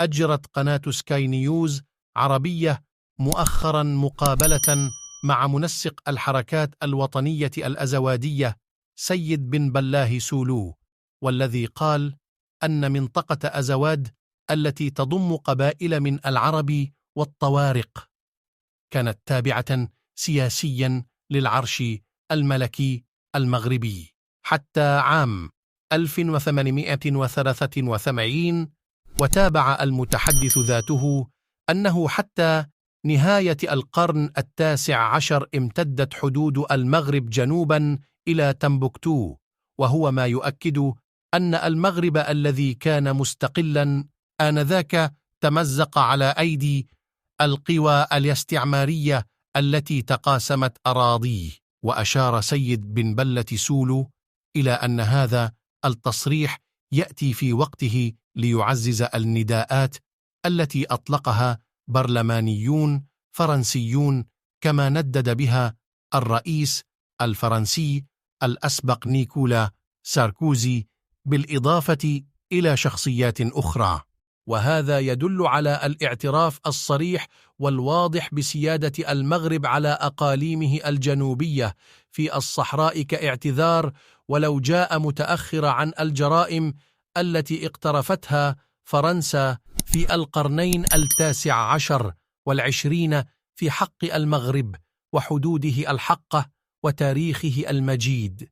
أجرت قناة سكاي نيوز عربية مؤخرا مقابلة مع منسق الحركات الوطنية الأزوادية سيد بن بلاه سولو، والذي قال أن منطقة أزواد التي تضم قبائل من العرب والطوارق كانت تابعة سياسيا للعرش الملكي المغربي حتى عام 1883، وتابع المتحدث ذاته أنه حتى نهاية القرن ال19 امتدت حدود المغرب جنوبا إلى تمبكتو، وهو ما يؤكد أن المغرب الذي كان مستقلا آنذاك تمزق على أيدي القوى الاستعمارية التي تقاسمت أراضيه. وأشار سيد بن بلة سولو إلى أن هذا التصريح يأتي في وقته ليعزز النداءات التي أطلقها برلمانيون فرنسيون، كما ندد بها الرئيس الفرنسي الأسبق نيكولا ساركوزي، بالإضافة إلى شخصيات أخرى. وهذا يدل على الاعتراف الصريح والواضح بسيادة المغرب على أقاليمه الجنوبية في الصحراء كاعتذار، ولو جاء متأخر عن الجرائم التي اقترفتها فرنسا في القرنين ال19 وال20 في حق المغرب وحدوده الحقة وتاريخه المجيد.